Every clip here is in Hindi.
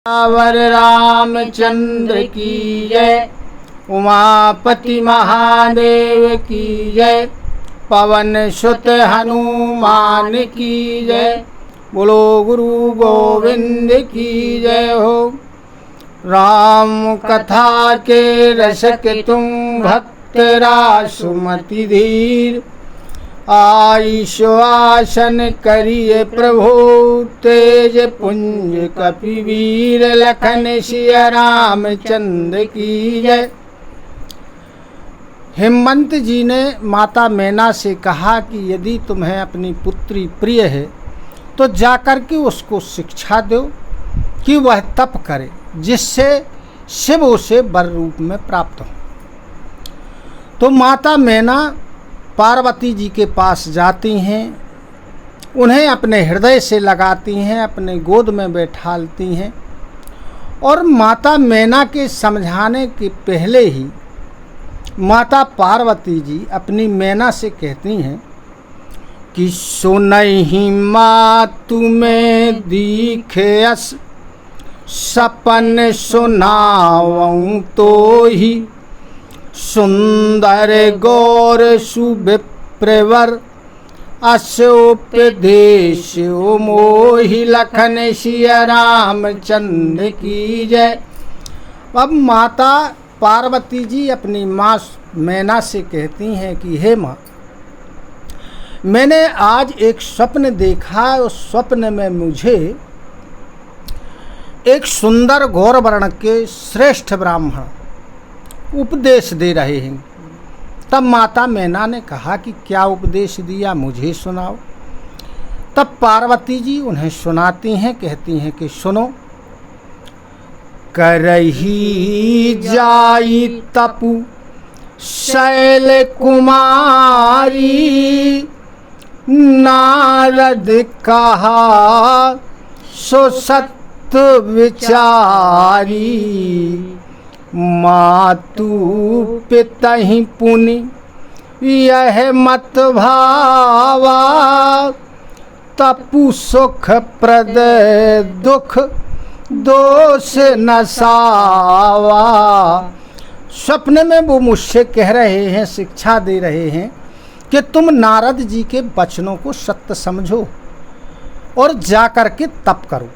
वर रामचंद्र की जय, उमापति महादेव की जय, पवन सुत हनुमान की जय, बोलो गुरु गोविंद की जय हो। राम कथा के रसक तुम भक्त रासुमति धीर, आईश्वासन करिए प्रभु तेज पुंज कपिवीर, लखन सिया रामचंद्र की जय। हेमंत जी ने माता मैना से कहा कि यदि तुम्हें अपनी पुत्री प्रिय है तो जाकर के उसको शिक्षा दो कि वह तप करे, जिससे शिव उसे वर रूप में प्राप्त हो। तो माता मैना पार्वती जी के पास जाती हैं, उन्हें अपने हृदय से लगाती हैं, अपने गोद में बैठालती हैं और माता मैना के समझाने के पहले ही माता पार्वती जी अपनी मैना से कहती हैं कि सुनहि मातु में दीखेस, सपन सुनावऊं तो ही, सुंदर गौर सुविप्रवर अस्योपदेश मोहि, लखन सिया रामचंद्र की जय। अब माता पार्वती जी अपनी माँ मैना से कहती हैं कि हे माँ, मैंने आज एक स्वप्न देखा। उस स्वप्न में मुझे एक सुंदर गौर वर्ण के श्रेष्ठ ब्राह्मण उपदेश दे रहे हैं। तब माता मैना ने कहा कि क्या उपदेश दिया, मुझे सुनाओ। तब पार्वती जी उन्हें सुनाती हैं, कहती हैं कि सुनो। करही जाई तपु शैल कुमारी, नारद कहा सो सत्य विचारी, मातु पितहि पुनि यह मत भावा, तपु सुख प्रद दुख दोष नसावा। स्वप्न में वो मुझसे कह रहे हैं, शिक्षा दे रहे हैं कि तुम नारद जी के वचनों को सत्य समझो और जाकर के तप करो।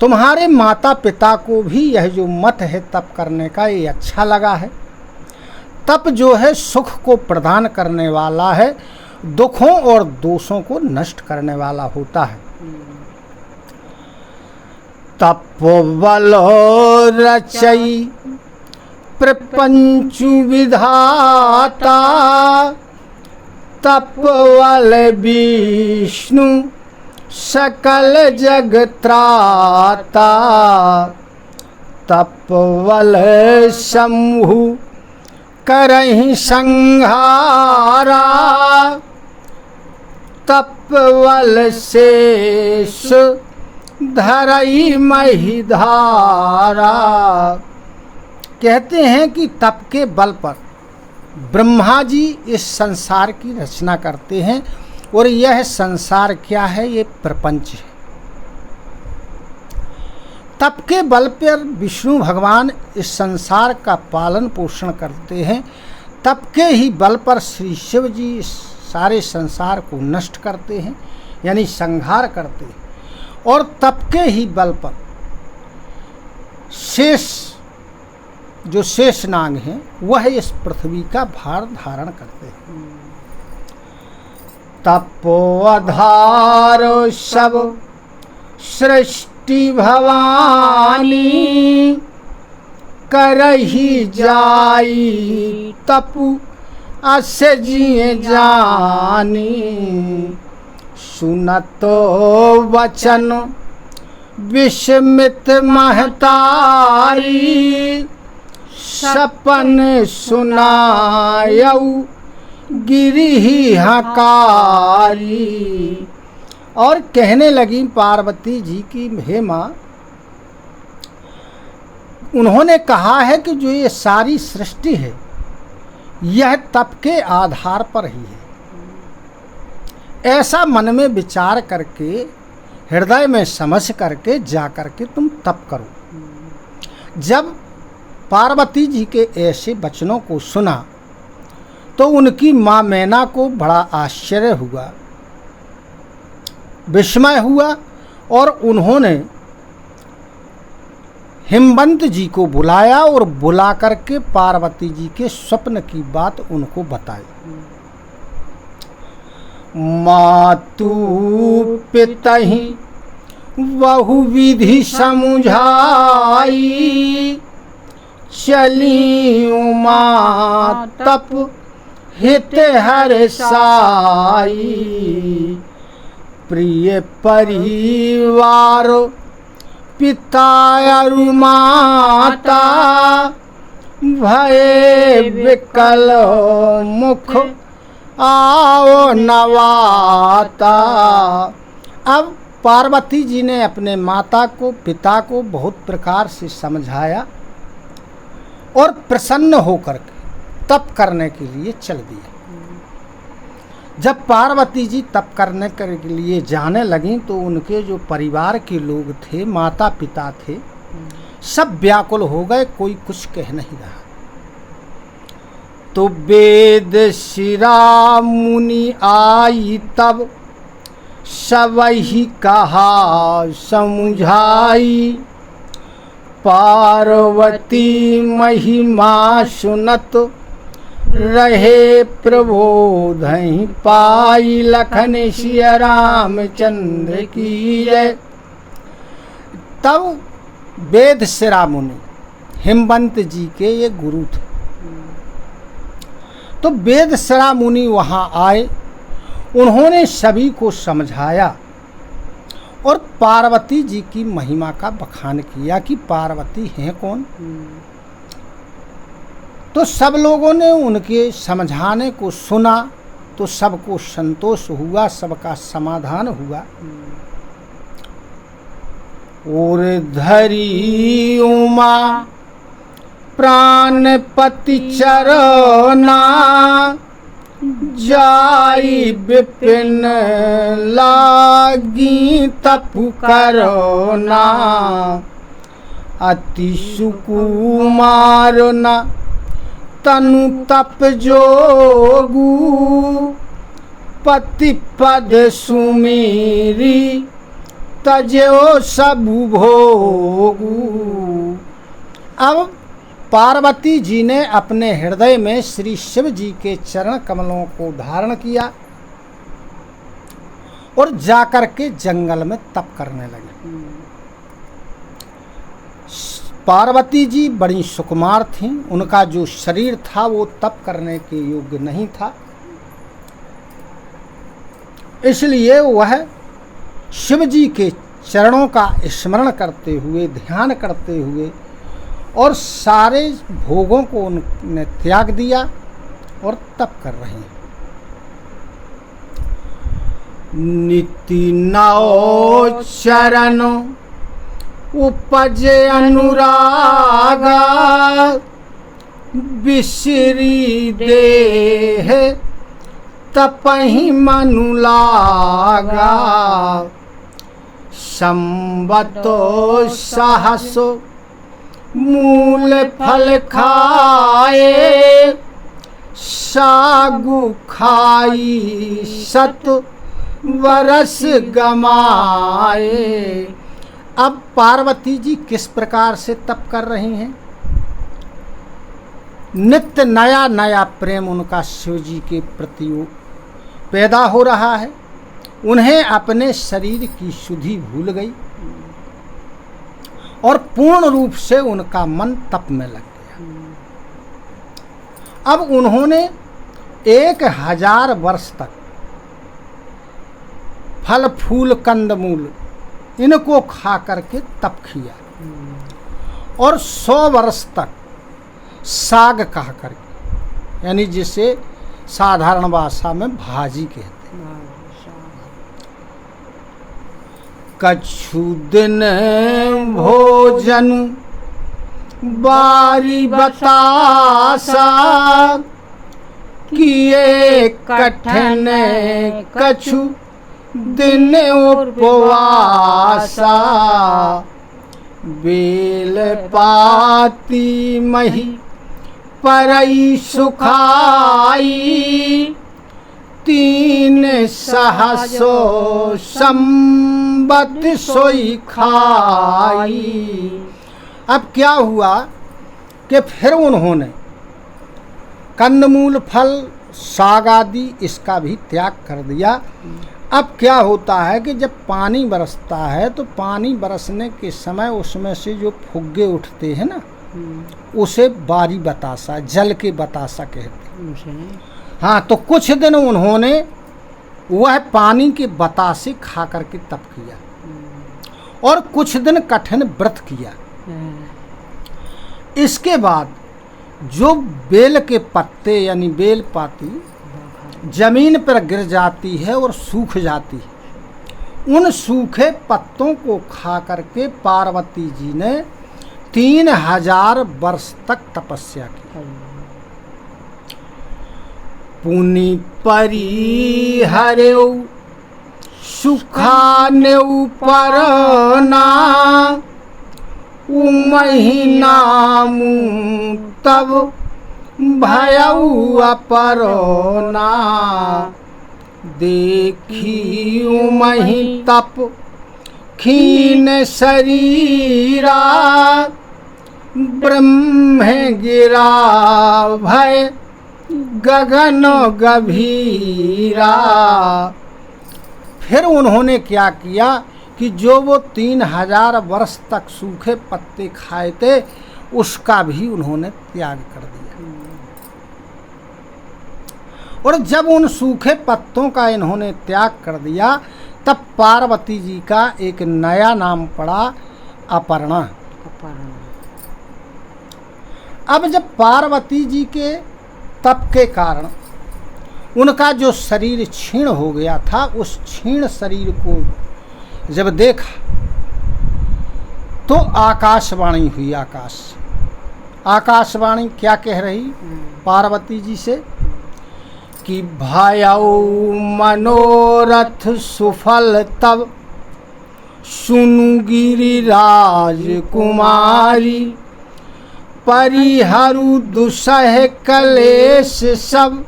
तुम्हारे माता पिता को भी यह जो मत है तप करने का, ये अच्छा लगा है। तप जो है सुख को प्रदान करने वाला है, दुखों और दोषों को नष्ट करने वाला होता है। तपोबल रचई प्रपंचु विधाता, तपबल विष्णु सकल जग त्राता, तपबल शंभु करहि संहारा, तपबल शेष धरई महिधारा। कहते हैं कि तप के बल पर ब्रह्मा जी इस संसार की रचना करते हैं और यह संसार क्या है, ये प्रपंच है। तप के बल पर विष्णु भगवान इस संसार का पालन पोषण करते हैं। तप के ही बल पर श्री शिव जी इस सारे संसार को नष्ट करते हैं, यानी संहार करते हैं। और तप के ही बल पर शेष जो शेषनाग हैं वह इस पृथ्वी का भार धारण करते हैं। तपोधारो सब सृष्टि भवानी, करही जाई तपु अस जिए जानी, सुनतो वचन विस्मित महतारी, सपन सुनायऊ गिरी हकारी। और कहने लगी पार्वती जी की हे माँ, उन्होंने कहा है कि जो ये सारी सृष्टि है यह तप के आधार पर ही है। ऐसा मन में विचार करके हृदय में समझ करके जा करके तुम तप करो। जब पार्वती जी के ऐसे वचनों को सुना तो उनकी माँ मैना को बड़ा आश्चर्य हुआ, विस्मय हुआ, और उन्होंने हिमवंत जी को बुलाया और बुला करके पार्वती जी के स्वप्न की बात उनको बताई। मातु पितहि बहु विधि समुझाई, चली उमा तप हित हर साई, प्रिय परिवार पिता अरु माता, भये विकल मुख आओ नवाता। अब पार्वती जी ने अपने माता को पिता को बहुत प्रकार से समझाया और प्रसन्न होकर के तप करने के लिए चल दिए। जब पार्वती जी तप करने के लिए जाने लगी तो उनके जो परिवार के लोग थे, माता पिता थे, सब व्याकुल हो गए, कोई कुछ कह नहीं रहा। तो वेद शिरा मुनि आई तब, सबहि कहा समुझाई, पार्वती महिमा सुनत रहे प्रबोधहि पाई, लखन सिया रामचंद्र की जय। तब वेद शिरा मुनि हिमवंत जी के ये गुरु थे, तो वेद शिरा मुनि वहाँ आए, उन्होंने सभी को समझाया और पार्वती जी की महिमा का बखान किया कि पार्वती हैं कौन। तो सब लोगों ने उनके समझाने को सुना तो सबको संतोष हुआ, सबका समाधान हुआ। और धरी उमा प्राणपति चरना, जाई विपिन लागी तप करना, अति सुकुमार न तनु तप जोगु, पति पद सुमेरी तजो सब भोगु। अब पार्वती जी ने अपने हृदय में श्री शिव जी के चरण कमलों को धारण किया और जाकर के जंगल में तप करने लगे। पार्वती जी बड़ी सुकुमार थीं, उनका जो शरीर था वो तप करने के योग्य नहीं था, इसलिए वह शिव जी के चरणों का स्मरण करते हुए, ध्यान करते हुए और सारे भोगों को उन्होंने त्याग दिया और तप कर रहे हैं। निति नौ चरण उपजे अनुरागा, बिसरी देह तपहि मनु लागा, संबतो सहसो मूल फल खाए, सागु खाई सत वरस गमाए। अब पार्वती जी किस प्रकार से तप कर रही हैं? नित्य नया नया प्रेम उनका शिव जी के प्रति पैदा हो रहा है। उन्हें अपने शरीर की शुद्धि भूल गई और पूर्ण रूप से उनका मन तप में लग गया। अब उन्होंने 1000 वर्ष तक फल फूल कंदमूल इनको खा करके तप किया और 100 वर्ष तक साग कहा करके, यानी जिसे साधारण भाषा में भाजी कहते हैं, कछु दिन भोजन बारी बतासा, किए कठिन कछु दिन उपवासा, बेल पाती मही परई सुखाई, 3 सहसो संबत सोई खाई। अब क्या हुआ कि फिर उन्होंने कंदमूल फल साग आदि इसका भी त्याग कर दिया। अब क्या होता है कि जब पानी बरसता है तो पानी बरसने के समय उसमें से जो फुग्गे उठते हैं ना, उसे बारी बतासा, जल के बतासा कहते हैं। हाँ, तो कुछ दिन उन्होंने वह पानी के बतासे खा करके तप किया और कुछ दिन कठिन व्रत किया। इसके बाद जो बेल के पत्ते यानी बेल पाती जमीन पर गिर जाती है और सूख जाती है, उन सूखे पत्तों को खा करके पार्वती जी ने 3000 वर्ष तक तपस्या की। पुनि परी हरेऊ सुखानेऊ परना, महीनामू तब भयऊ अपरोना, देखी मही तप खीन शरीरा, ब्रह्म गिरा भय गगन गभीरा। फिर उन्होंने क्या किया कि जो वो 3000 वर्ष तक सूखे पत्ते खाए थे उसका भी उन्होंने त्याग कर दिया। और जब उन सूखे पत्तों का इन्होंने त्याग कर दिया तब पार्वती जी का एक नया नाम पड़ा अपर्णा। अब जब पार्वती जी के तप के कारण उनका जो शरीर क्षीण हो गया था, उस क्षीण शरीर को जब देखा तो आकाशवाणी हुई। आकाशवाणी क्या कह रही पार्वती जी से कि भायऊ मनोरथ सुफल तब, सुनु गिरिराज कुमारी, परिहरु दुसह कलेश सब,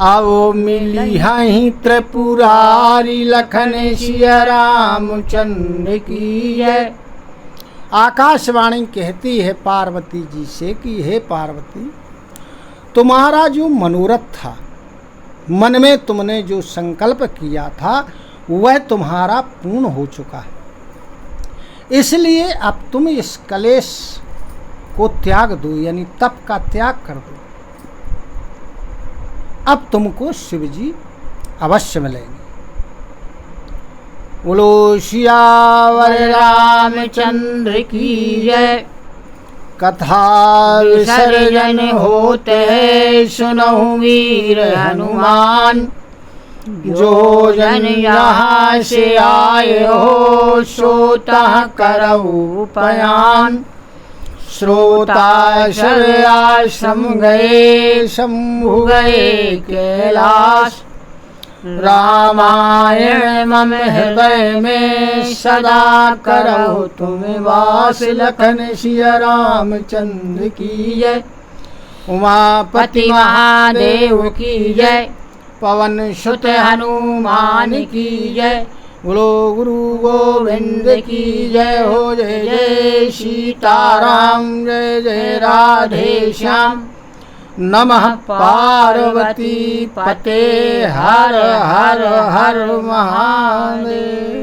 आओ मिली हहीं त्रिपुरारी, लखन सिया रामचंद्र की जय। आकाशवाणी कहती है पार्वती जी से कि हे पार्वती, तुम्हारा जो मनोरथ था, मन में तुमने जो संकल्प किया था वह तुम्हारा पूर्ण हो चुका है। इसलिए अब तुम इस कलेश को त्याग दो, यानी तप का त्याग कर दो। अब तुमको शिव जी अवश्य मिलेंगे। बोलो सियावर रामचंद्र की जय। कथा विसर्जन होते सुनहु वीर हनुमान, जो जन यहाँ से आए हो सोता करऊ पयान। श्रोता आश्रम गए शंभु गए कैलाश, रामायण मम हृदय में सदा करो तुम वास। लखन सिया रामचंद्र की जय। उमापति महादेव की जय। पवन सुत हनुमान की जय। बोलो गुरु गोविंद की जय हो। जय जय सीताराम, जय जय राधे श्याम। नमः पार्वती पते हर हर हर महादेव।